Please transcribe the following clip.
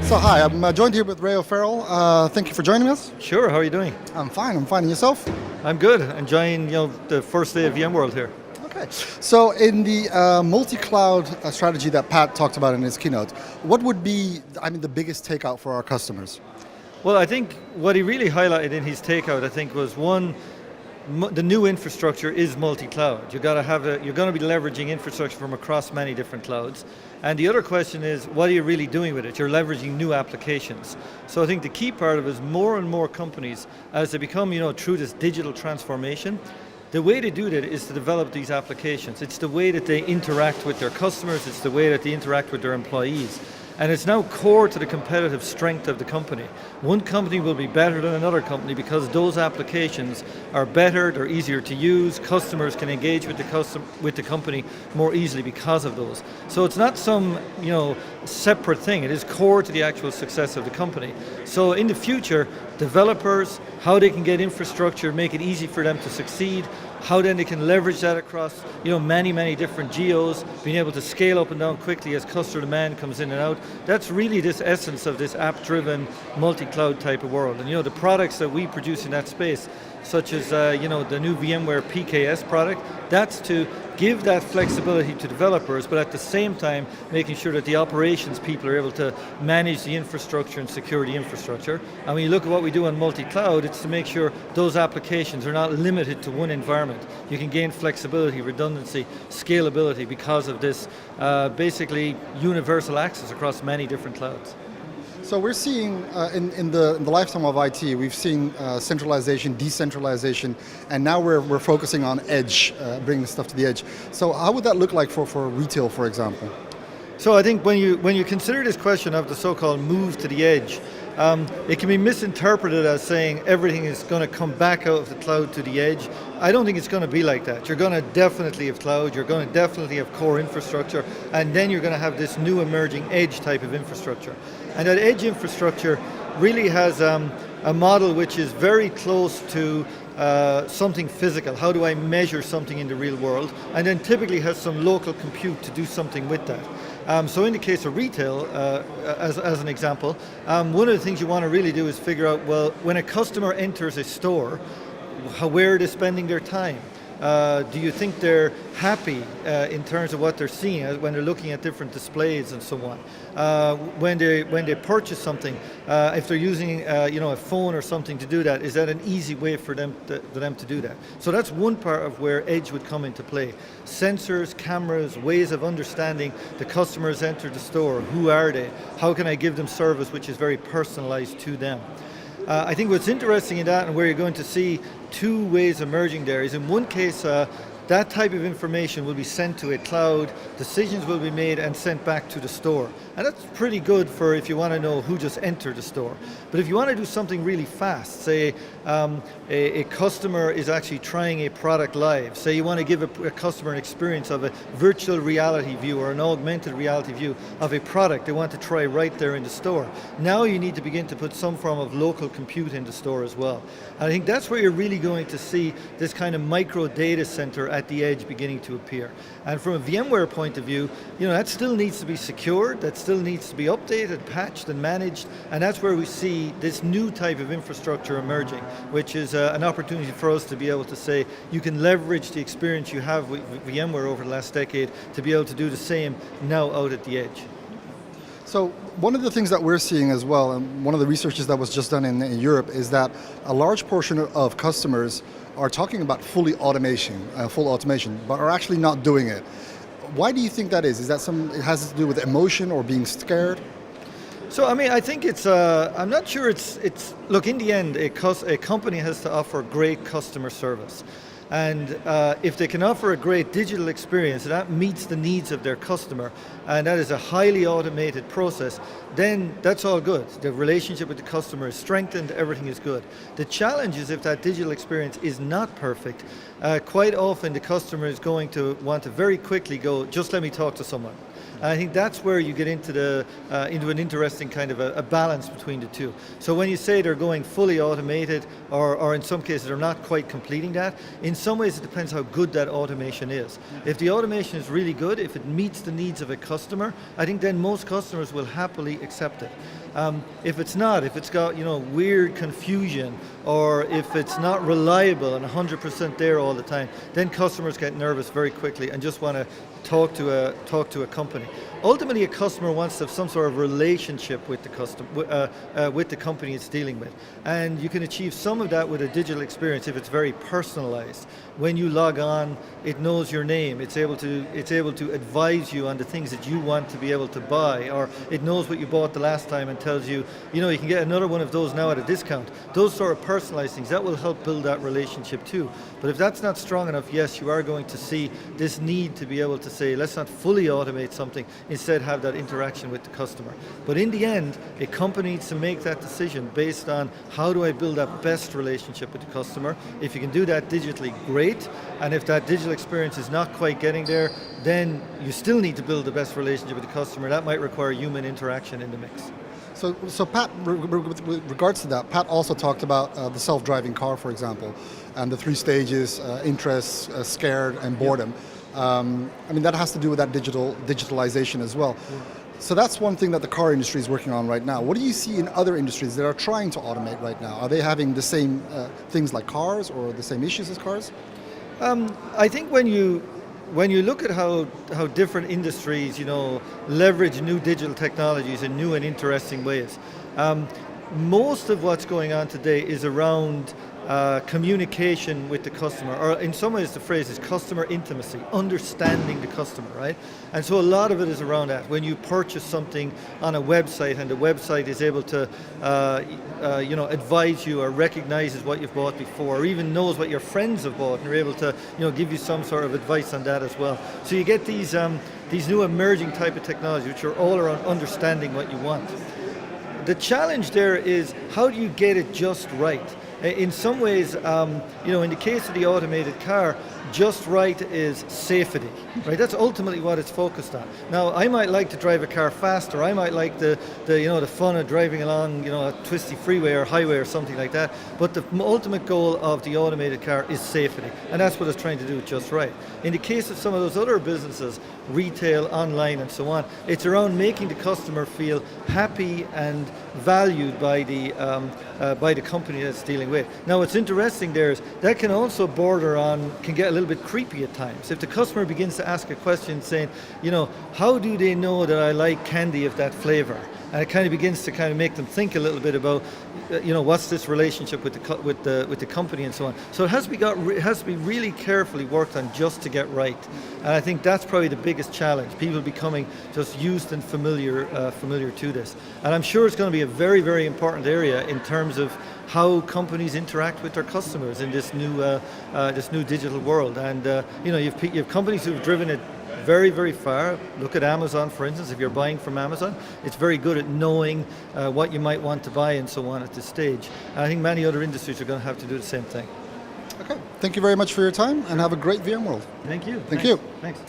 So hi, I'm joined here with Ray O'Farrell. Thank you for joining us. Sure, how are you doing? I'm fine. And yourself? I'm good, enjoying the first day of VMworld here. Okay. So in the multi-cloud strategy that Pat talked about in his keynote, what would be, the biggest takeout for our customers? Well, I think what he really highlighted in his takeout, I think, was one, the new infrastructure is multi-cloud. You're going to be leveraging infrastructure from across many different clouds. And the other question is, what are you really doing with it? You're leveraging new applications. So I think the key part of it is more and more companies, as they become, through this digital transformation, the way to do that is to develop these applications. It's the way that they interact with their customers, it's the way that they interact with their employees. And it's now core to the competitive strength of the company. One company will be better than another company because those applications are better, they're easier to use, customers can engage with the company more easily because of those. So it's not some separate thing, it is core to the actual success of the company. So in the future, developers, how they can get infrastructure, make it easy for them to succeed, how then they can leverage that across many different geos, being able to scale up and down quickly as customer demand comes in and out. That's really this essence of this app-driven, multi-cloud type of world. And the products that we produce in that space, such as the new VMware PKS product, that's to give that flexibility to developers, but at the same time making sure that the operations people are able to manage the infrastructure and secure the infrastructure. And when you look at what we do on multi-cloud, it's to make sure those applications are not limited to one environment. You can gain flexibility, redundancy, scalability because of this basically universal access across many different clouds. So we're seeing in the lifetime of IT, we've seen centralization, decentralization, and now we're focusing on edge, bringing stuff to the edge. So how would that look like for retail, for example? So I think when you consider this question of the so-called move to the edge, it can be misinterpreted as saying everything is going to come back out of the cloud to the edge. I don't think it's going to be like that. You're going to definitely have cloud, you're going to definitely have core infrastructure, and then you're going to have this new emerging edge type of infrastructure. And that edge infrastructure really has a model which is very close to something physical. How do I measure something in the real world? And then typically has some local compute to do something with that. So in the case of retail, as an example, one of the things you want to really do is figure out, well, when a customer enters a store, where are they spending their time? Do you think they're happy in terms of what they're seeing when they're looking at different displays and so on? When they purchase something, if they're using a phone or something to do that, is that an easy way for them to do that? So that's one part of where edge would come into play. Sensors, cameras, ways of understanding the customers enter the store. Who are they? How can I give them service which is very personalized to them? I think what's interesting in that and where you're going to see two ways emerging there is in one case that type of information will be sent to a cloud, decisions will be made and sent back to the store. And that's pretty good for if you want to know who just entered the store. But if you want to do something really fast, say a customer is actually trying a product live, say you want to give a customer an experience of a virtual reality view or an augmented reality view of a product they want to try right there in the store. Now you need to begin to put some form of local compute in the store as well. And I think that's where you're really going to see this kind of micro data center at the edge beginning to appear. And from a VMware point of view, that still needs to be secured, that still needs to be updated, patched and managed, and that's where we see this new type of infrastructure emerging, which is an opportunity for us to be able to say, you can leverage the experience you have with VMware over the last decade to be able to do the same now out at the edge. So one of the things that we're seeing as well, and one of the researches that was just done in Europe, is that a large portion of customers are talking about full automation, but are actually not doing it. Why do you think that is? Is that it has to do with emotion or being scared? So I think it's, I'm not sure look, in the end, a company has to offer great customer service. And if they can offer a great digital experience that meets the needs of their customer, and that is a highly automated process, then that's all good. The relationship with the customer is strengthened, everything is good. The challenge is if that digital experience is not perfect, quite often the customer is going to want to very quickly go, just let me talk to someone. And I think that's where you get into an interesting kind of a balance between the two. So when you say they're going fully automated, or in some cases they're not quite completing that, in some ways it depends how good that automation is. If the automation is really good, if it meets the needs of a customer, I think then most customers will happily accept it. If it's not, if it's got weird confusion, or if it's not reliable and 100% there all the time, then customers get nervous very quickly and just want to talk to a company. Ultimately, a customer wants to have some sort of relationship with the company it's dealing with, and you can achieve some of that with a digital experience if it's very personalized. When you log on, it knows your name. It's able to advise you on the things that you want to be able to buy, or it knows what you bought the last time and tells you, you can get another one of those now at a discount. Those sort of personalized things, that will help build that relationship too. But if that's not strong enough, yes, you are going to see this need to be able to say, let's not fully automate something, instead have that interaction with the customer. But in the end, a company needs to make that decision based on, how do I build that best relationship with the customer? If you can do that digitally, great. And if that digital experience is not quite getting there, then you still need to build the best relationship with the customer. That might require human interaction in the mix. So Pat, with regards to that, Pat also talked about the self-driving car, for example, and the 3 stages: interest, scared, and boredom. That has to do with that digitalization as well. So that's one thing that the car industry is working on right now. What do you see in other industries that are trying to automate right now? Are they having the same things like cars, or the same issues as cars? I think when you look at how different industries, leverage new digital technologies in new and interesting ways, most of what's going on today is around communication with the customer, or in some ways the phrase is customer intimacy, understanding the customer, right? And so a lot of it is around that. When you purchase something on a website and the website is able to advise you, or recognizes what you've bought before, or even knows what your friends have bought, and are able to give you some sort of advice on that as well. So you get these new emerging type of technology, which are all around understanding what you want. The challenge there is, how do you get it just right? In some ways, in the case of the automated car, just right is safety, right? That's ultimately what it's focused on. Now, I might like to drive a car faster. I might like the fun of driving along, a twisty freeway or highway or something like that. But the ultimate goal of the automated car is safety, and that's what it's trying to do with just right. In the case of some of those other businesses, retail, online, and so on, it's around making the customer feel happy and valued by the company that's dealing with. Now, what's interesting there is that can also can get a little bit creepy at times. If the customer begins to ask a question saying, how do they know that I like candy of that flavor? And it kind of begins to make them think a little bit about, what's this relationship with the company and so on. So it has to be really carefully worked on just to get right. And I think that's probably the biggest challenge. People becoming just used and familiar to this. And I'm sure it's going to be a very, very important area in terms of how companies interact with their customers in this new digital world. And you have companies who've driven it very, very far. Look at Amazon, for instance. If you're buying from Amazon, it's very good at knowing what you might want to buy and so on at this stage. And I think many other industries are going to have to do the same thing. Okay. Thank you very much for your time, and have a great VMworld. Thank you. Thank you. Thanks.